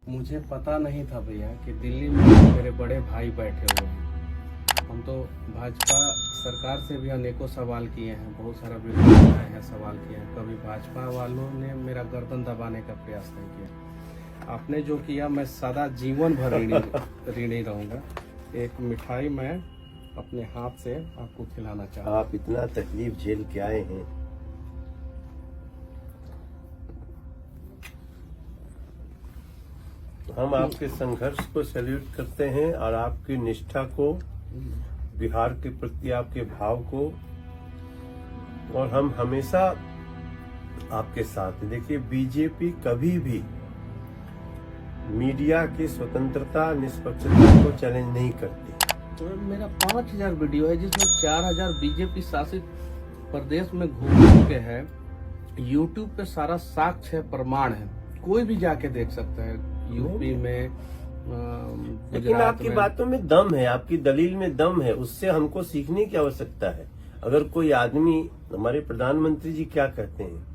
मुझे पता नहीं था भैया कि दिल्ली में मेरे बड़े भाई बैठे हुए हैं। हम तो भाजपा सरकार से भी अनेकों सवाल किए हैं, बहुत सारा वीडियो बनाए हैं, सवाल किए हैं। कभी भाजपा वालों ने मेरा गर्दन दबाने का प्रयास नहीं किया। आपने जो किया मैं सदा जीवन भर ऋणी रहूंगा। एक मिठाई मैं अपने हाथ से आपको खिलाना चाहता हूँ। आप इतना तकलीफ झेल के आए हैं, हम आपके संघर्ष को सैल्यूट करते हैं और आपकी निष्ठा को, बिहार के प्रति आपके भाव को, और हम हमेशा आपके साथ हैं। देखिए, बीजेपी कभी भी मीडिया की स्वतंत्रता, निष्पक्षता को चैलेंज नहीं करती। तो मेरा 5000 वीडियो है जिसमें 4000 बीजेपी शासित प्रदेश में घूम चुके हैं। यूट्यूब पे सारा साक्ष्य है, प्रमाण है, कोई भी जाके देख सकता है। यूपी में, लेकिन आपकी बातों में दम है, आपकी दलील में दम है, उससे हमको सीखने की आवश्यकता है। अगर कोई आदमी, हमारे प्रधानमंत्री जी क्या कहते हैं,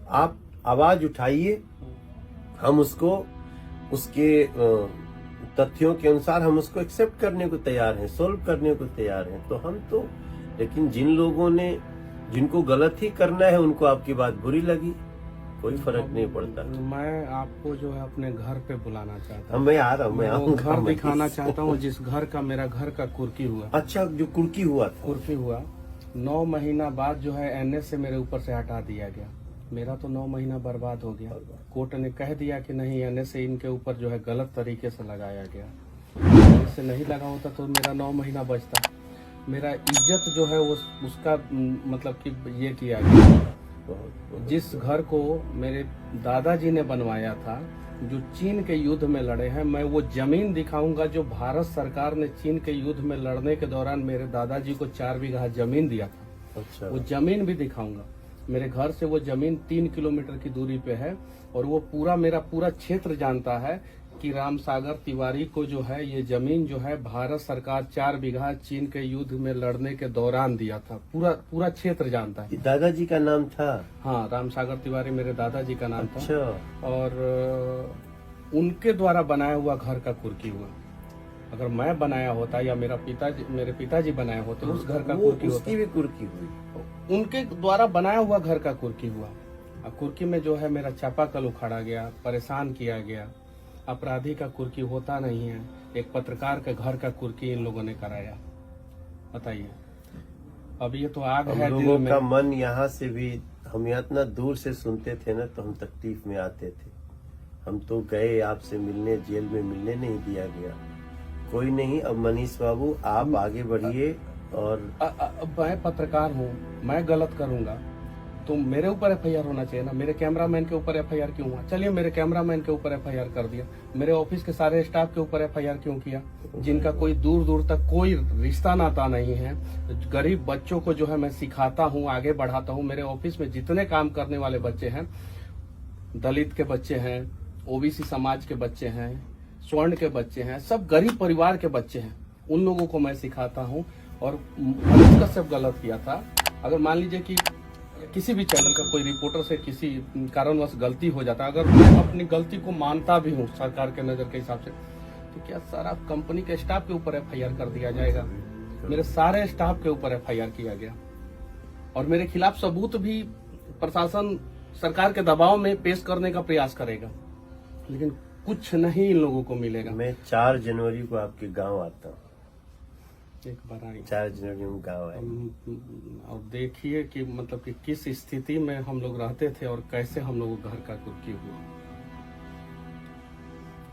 आप आवाज उठाइए, हम उसको उसके तथ्यों के अनुसार हम उसको एक्सेप्ट करने को तैयार हैं, सोल्व करने को तैयार हैं। तो हम तो, लेकिन जिन लोगों ने, जिनको गलत ही करना है, उनको आपकी बात बुरी लगी, कोई फर्क नहीं पड़ता। मैं आपको जो है अपने घर पे बुलाना चाहता हूँ। मैं आ रहा हूँ, मैं आऊंगा। घर दिखाना चाहता हूँ जिस घर का मेरा घर का कुर्की हुआ। अच्छा, जो कुर्की हुआ था, कुर्की हुआ 9 महीना बाद जो है एनएस से मेरे ऊपर से हटा दिया गया। मेरा तो 9 महीना बर्बाद हो गया। कोर्ट ने कह दिया कि नहीं, एनएस से इनके ऊपर जो है गलत तरीके से लगाया गया। एनएस से नहीं लगा होता तो मेरा 9 महीना बचता। मेरा इज्जत जो है वो उसका मतलब कि ये किया गया। जिस घर को मेरे दादाजी ने बनवाया था, जो चीन के युद्ध में लड़े हैं, मैं वो जमीन दिखाऊंगा जो भारत सरकार ने चीन के युद्ध में लड़ने के दौरान मेरे दादाजी को 4 बीघा जमीन दिया था। अच्छा, वो जमीन भी दिखाऊंगा। मेरे घर से वो जमीन 3 किलोमीटर की दूरी पे है और वो पूरा मेरा पूरा क्षेत्र जानता है कि रामसागर तिवारी को जो है ये जमीन जो है भारत सरकार 4 बीघा चीन के युद्ध में लड़ने के दौरान दिया था। पूरा क्षेत्र जानता है। दादाजी का नाम था? हाँ, रामसागर तिवारी मेरे दादाजी का नाम अच्छा। था। और उनके द्वारा बनाया हुआ घर का कुर्की हुआ। अगर मैं बनाया होता या मेरे पिताजी बनाए होते उस घर का कुर्की होता। उसकी भी कुर्की हुई? उनके द्वारा बनाया हुआ घर का कुर्की हुआ। कुर्की में जो है मेरा चापाकल उखाड़ा गया, परेशान किया गया। अपराधी का कुर्की होता नहीं है, एक पत्रकार के घर का कुर्की इन लोगों ने कराया। बताइए, अब ये तो आग है हम दिल लोगों में। का मन यहाँ से भी, हम यहाँ इतना दूर से सुनते थे ना, तो हम तकलीफ में आते थे। हम तो गए आपसे मिलने, जेल में मिलने नहीं दिया गया। कोई नहीं, अब मनीष बाबू आप आगे बढ़िए। और मैं पत्रकार हूँ, मैं गलत करूंगा तो मेरे ऊपर एफआईआर होना चाहिए ना। मेरे कैमरामैन के ऊपर एफआईआर क्यों हुआ? चलिए, मेरे कैमरामैन के ऊपर एफआईआर कर दिया। मेरे ऑफिस के सारे स्टाफ के ऊपर एफआईआर क्यों किया? जिनका कोई दूर दूर तक कोई रिश्ता नाता नहीं है। गरीब बच्चों को जो है मैं सिखाता हूँ, आगे बढ़ाता हूँ। मेरे ऑफिस में जितने काम करने वाले बच्चे हैं, दलित के बच्चे हैं, ओबीसी समाज के बच्चे हैं, स्वर्ण के बच्चे हैं, सब गरीब परिवार के बच्चे हैं। उन लोगों को मैं सिखाता हूँ। और मनीष कश्यप गलत किया था। अगर मान लीजिए कि किसी भी चैनल का कोई रिपोर्टर से किसी कारणवश गलती हो जाता, अगर मैं अपनी गलती को मानता भी हूँ सरकार के नजर के हिसाब से, तो क्या सारा कंपनी के स्टाफ के ऊपर एफआईआर कर दिया जाएगा? मेरे सारे स्टाफ के ऊपर एफआईआर किया गया और मेरे खिलाफ सबूत भी प्रशासन सरकार के दबाव में पेश करने का प्रयास करेगा, लेकिन कुछ नहीं इन लोगों को मिलेगा। मैं 4 जनवरी को आपके गांव आता हूँ। एक बार आएंगे 4 जनवरी में गाँव आए। और देखिए कि मतलब कि किस स्थिति में हम लोग रहते थे और कैसे हम लोग घर का कुर्की हुआ।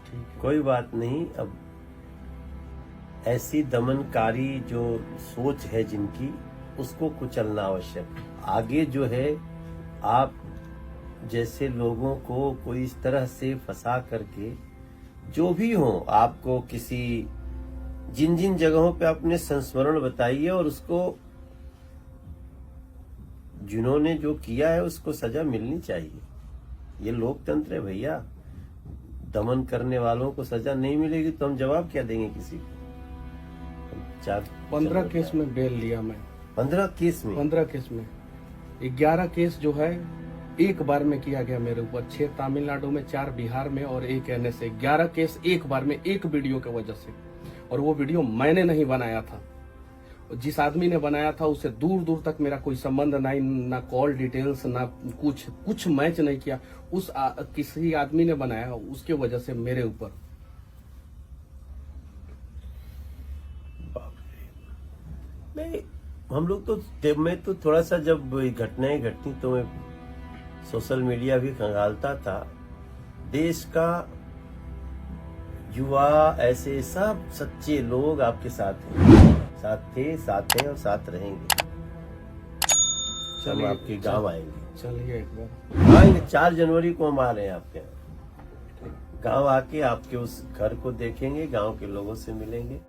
ठीक है, कोई बात नहीं। अब ऐसी दमनकारी जो सोच है जिनकी, उसको कुचलना आवश्यक है। आगे जो है, आप जैसे लोगों को कोई इस तरह से फंसा करके, जो भी हो, आपको किसी जिन जिन जगहों पे अपने संस्मरण बताइए और उसको, जिन्होंने जो किया है उसको सजा मिलनी चाहिए। ये लोकतंत्र है भैया। दमन करने वालों को सजा नहीं मिलेगी तो हम जवाब क्या देंगे किसी को? 15 केस में बेल लिया मैं। 15 केस में? 15 केस में 11 केस जो है एक बार में किया गया मेरे ऊपर 6 तमिलनाडु में, 4 बिहार में और 1 NSA, 11 केस एक बार में, एक वीडियो की वजह से। और वो वीडियो मैंने नहीं बनाया था, जिस आदमी ने बनाया था उससे दूर दूर तक मेरा कोई संबंध नहीं, ना कॉल डिटेल्स, ना कुछ मैच नहीं किया। किसी आदमी ने बनाया, उसके वजह से मेरे ऊपर। नहीं, हम लोग तो, मैं तो थोड़ा सा जब घटनाएं घटती तो मैं सोशल मीडिया भी खंगालता था। देश का युवा, ऐसे सब सच्चे लोग आपके साथ हैं, साथ थे, साथ हैं और साथ रहेंगे। हम आपके गांव आएंगे। चलिए एक बार आएंगे, 4 जनवरी को हम आ रहे हैं आपके यहाँ। गांव आके आपके उस घर को देखेंगे, गांव के लोगों से मिलेंगे।